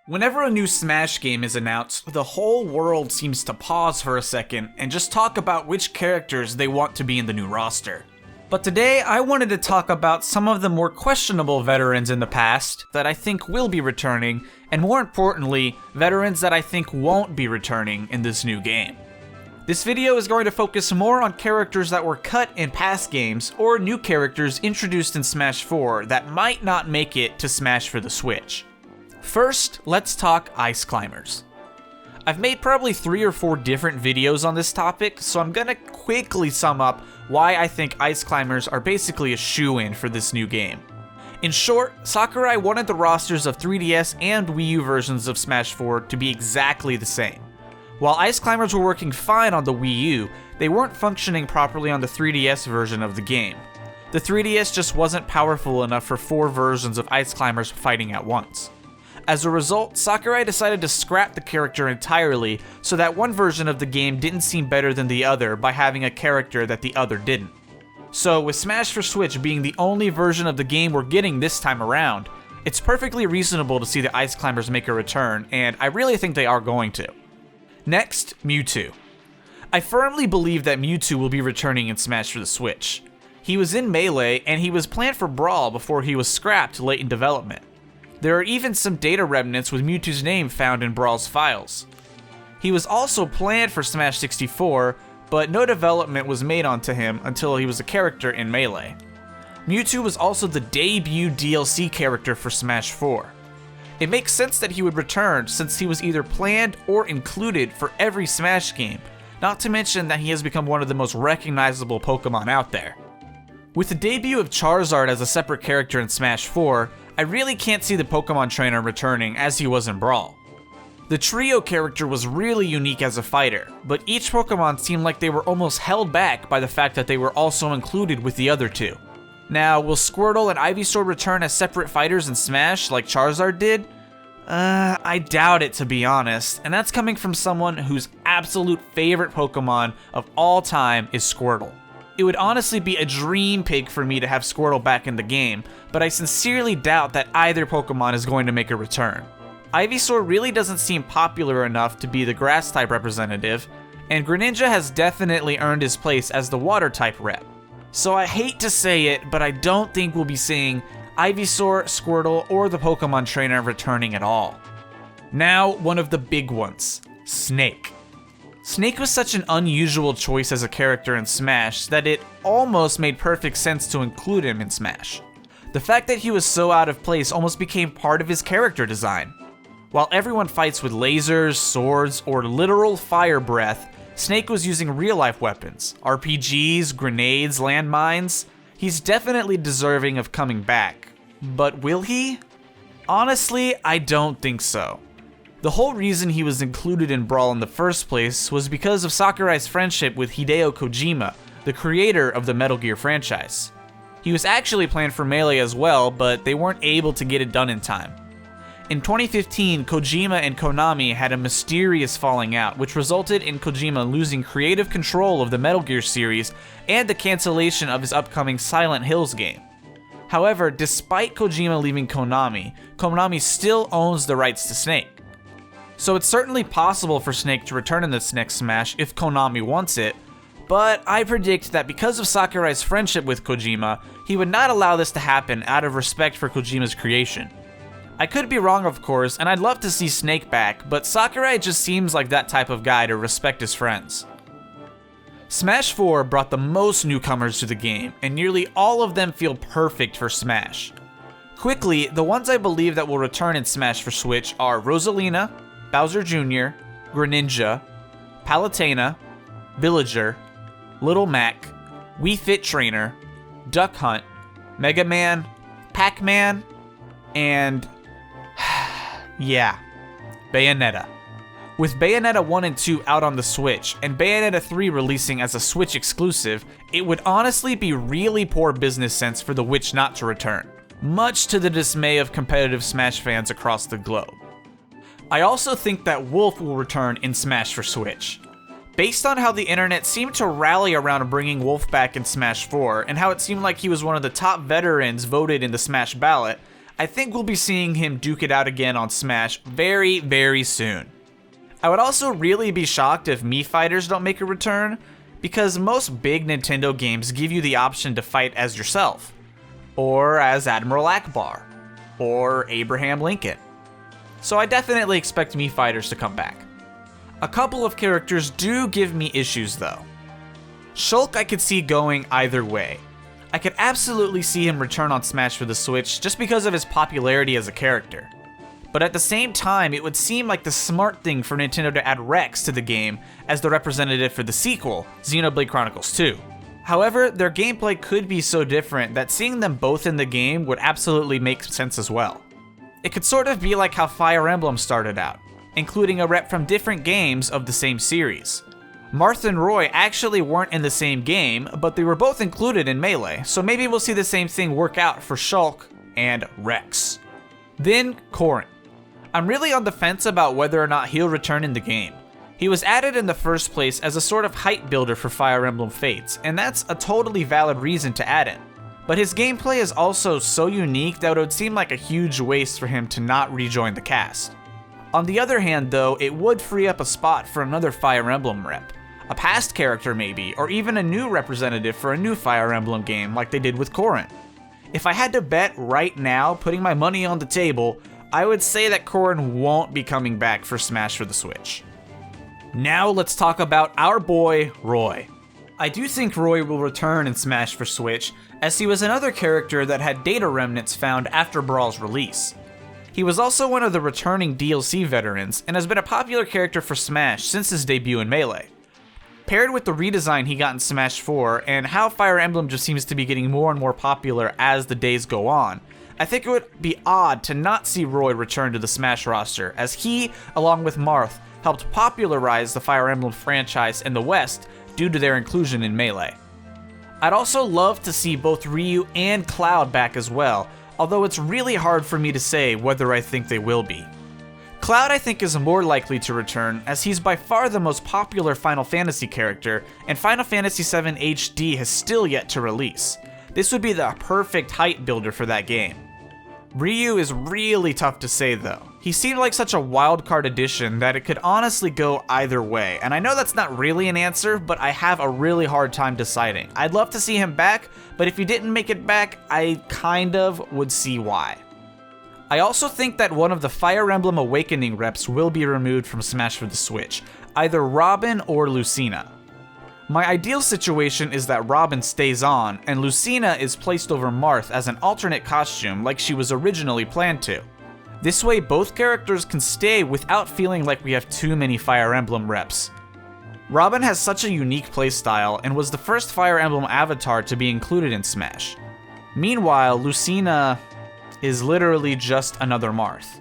Whenever a new Smash game is announced, the whole world seems to pause for a second and just talk about which characters they want to be in the new roster. But today, I wanted to talk about some of the more questionable veterans in the past that I think will be returning, and more importantly, veterans that I think won't be returning in this new game. This video is going to focus more on characters that were cut in past games, or new characters introduced in Smash 4 that might not make it to Smash for the Switch. First, let's talk Ice Climbers. I've made probably 3 or 4 different videos on this topic, so I'm gonna quickly sum up why I think Ice Climbers are basically a shoo-in for this new game. In short, Sakurai wanted the rosters of 3DS and Wii U versions of Smash 4 to be exactly the same. While Ice Climbers were working fine on the Wii U, they weren't functioning properly on the 3DS version of the game. The 3DS just wasn't powerful enough for 4 versions of Ice Climbers fighting at once. As a result, Sakurai decided to scrap the character entirely so that one version of the game didn't seem better than the other by having a character that the other didn't. So with Smash for Switch being the only version of the game we're getting this time around, it's perfectly reasonable to see the Ice Climbers make a return, and I really think they are going to. Next, Mewtwo. I firmly believe that Mewtwo will be returning in Smash for the Switch. He was in Melee, and he was planned for Brawl before he was scrapped late in development. There are even some data remnants with Mewtwo's name found in Brawl's files. He was also planned for Smash 64, but no development was made onto him until he was a character in Melee. Mewtwo was also the debut DLC character for Smash 4. It makes sense that he would return since he was either planned or included for every Smash game, not to mention that he has become one of the most recognizable Pokemon out there. With the debut of Charizard as a separate character in Smash 4, I really can't see the Pokemon trainer returning as he was in Brawl. The trio character was really unique as a fighter, but each Pokemon seemed like they were almost held back by the fact that they were also included with the other two. Now, will Squirtle and Ivysaur return as separate fighters in Smash like Charizard did? I doubt it, to be honest, and that's coming from someone whose absolute favorite Pokemon of all time is Squirtle. It would honestly be a dream pick for me to have Squirtle back in the game, but I sincerely doubt that either Pokemon is going to make a return. Ivysaur really doesn't seem popular enough to be the Grass-type representative, and Greninja has definitely earned his place as the Water-type rep. So I hate to say it, but I don't think we'll be seeing Ivysaur, Squirtle, or the Pokemon trainer returning at all. Now, one of the big ones, Snake. Snake was such an unusual choice as a character in Smash that it almost made perfect sense to include him in Smash. The fact that he was so out of place almost became part of his character design. While everyone fights with lasers, swords, or literal fire breath, Snake was using real-life weapons, RPGs, grenades, landmines. He's definitely deserving of coming back. But will he? Honestly, I don't think so. The whole reason he was included in Brawl in the first place was because of Sakurai's friendship with Hideo Kojima, the creator of the Metal Gear franchise. He was actually planned for Melee as well, but they weren't able to get it done in time. In 2015, Kojima and Konami had a mysterious falling out, which resulted in Kojima losing creative control of the Metal Gear series and the cancellation of his upcoming Silent Hills game. However, despite Kojima leaving Konami, Konami still owns the rights to Snake. So it's certainly possible for Snake to return in this next Smash if Konami wants it, but I predict that because of Sakurai's friendship with Kojima, he would not allow this to happen out of respect for Kojima's creation. I could be wrong, of course, and I'd love to see Snake back, but Sakurai just seems like that type of guy to respect his friends. Smash 4 brought the most newcomers to the game, and nearly all of them feel perfect for Smash. Quickly, the ones I believe that will return in Smash for Switch are Rosalina, Bowser Jr., Greninja, Palutena, Villager, Little Mac, Wii Fit Trainer, Duck Hunt, Mega Man, Pac-Man, and yeah, Bayonetta. With Bayonetta 1 and 2 out on the Switch, and Bayonetta 3 releasing as a Switch exclusive, it would honestly be really poor business sense for the Witch not to return, much to the dismay of competitive Smash fans across the globe. I also think that Wolf will return in Smash for Switch. Based on how the internet seemed to rally around bringing Wolf back in Smash 4, and how it seemed like he was one of the top veterans voted in the Smash ballot, I think we'll be seeing him duke it out again on Smash very, very soon. I would also really be shocked if Mii fighters don't make a return, because most big Nintendo games give you the option to fight as yourself, or as Admiral Akbar, or Abraham Lincoln. So I definitely expect Mii fighters to come back. A couple of characters do give me issues though. Shulk I could see going either way. I could absolutely see him return on Smash for the Switch just because of his popularity as a character. But at the same time, it would seem like the smart thing for Nintendo to add Rex to the game as the representative for the sequel, Xenoblade Chronicles 2. However, their gameplay could be so different that seeing them both in the game would absolutely make sense as well. It could sort of be like how Fire Emblem started out, including a rep from different games of the same series. Marth and Roy actually weren't in the same game, but they were both included in Melee, so maybe we'll see the same thing work out for Shulk and Rex. Then Corrin. I'm really on the fence about whether or not he'll return in the game. He was added in the first place as a sort of hype builder for Fire Emblem Fates, and that's a totally valid reason to add him. But his gameplay is also so unique that it would seem like a huge waste for him to not rejoin the cast. On the other hand though, it would free up a spot for another Fire Emblem rep. A past character maybe, or even a new representative for a new Fire Emblem game like they did with Corrin. If I had to bet right now, putting my money on the table, I would say that Corrin won't be coming back for Smash for the Switch. Now let's talk about our boy, Roy. I do think Roy will return in Smash for Switch, as he was another character that had data remnants found after Brawl's release. He was also one of the returning DLC veterans, and has been a popular character for Smash since his debut in Melee. Paired with the redesign he got in Smash 4, and how Fire Emblem just seems to be getting more and more popular as the days go on, I think it would be odd to not see Roy return to the Smash roster, as he, along with Marth, helped popularize the Fire Emblem franchise in the West due to their inclusion in Melee. I'd also love to see both Ryu and Cloud back as well, although it's really hard for me to say whether I think they will be. Cloud I think is more likely to return, as he's by far the most popular Final Fantasy character, and Final Fantasy VII HD has still yet to release. This would be the perfect hype builder for that game. Ryu is really tough to say though. He seemed like such a wildcard addition that it could honestly go either way, and I know that's not really an answer, but I have a really hard time deciding. I'd love to see him back, but if he didn't make it back, I kind of would see why. I also think that one of the Fire Emblem Awakening reps will be removed from Smash for the Switch, either Robin or Lucena. My ideal situation is that Robin stays on, and Lucena is placed over Marth as an alternate costume like she was originally planned to. This way both characters can stay without feeling like we have too many Fire Emblem reps. Robin has such a unique playstyle and was the first Fire Emblem avatar to be included in Smash. Meanwhile, Lucena is literally just another Marth.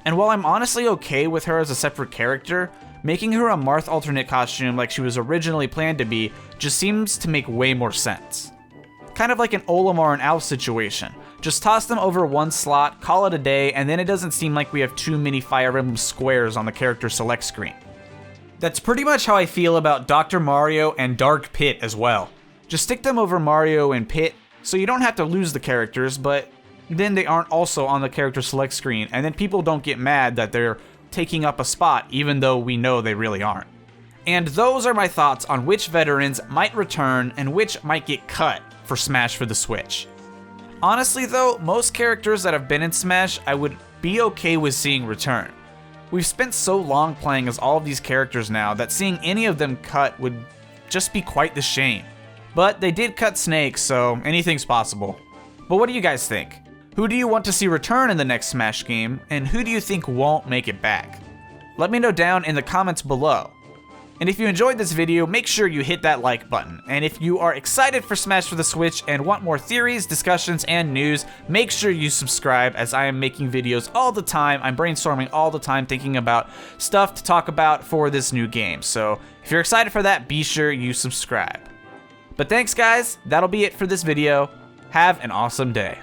And while I'm honestly okay with her as a separate character, making her a Marth alternate costume like she was originally planned to be just seems to make way more sense. Kind of like an Olimar and Alf situation. Just toss them over one slot, call it a day, and then it doesn't seem like we have too many Fire Emblem squares on the character select screen. That's pretty much how I feel about Dr. Mario and Dark Pit as well. Just stick them over Mario and Pit, so you don't have to lose the characters, but then they aren't also on the character select screen, and then people don't get mad that they're taking up a spot even though we know they really aren't. And those are my thoughts on which veterans might return and which might get cut for Smash for the Switch. Honestly though, most characters that have been in Smash I would be okay with seeing return. We've spent so long playing as all of these characters now that seeing any of them cut would just be quite the shame. But they did cut Snake, so anything's possible. But what do you guys think? Who do you want to see return in the next Smash game, and who do you think won't make it back? Let me know down in the comments below. And if you enjoyed this video, make sure you hit that like button. And if you are excited for Smash for the Switch and want more theories, discussions, and news, make sure you subscribe, as I am making videos all the time. I'm brainstorming all the time, thinking about stuff to talk about for this new game. So if you're excited for that, be sure you subscribe. But thanks guys, that'll be it for this video. Have an awesome day.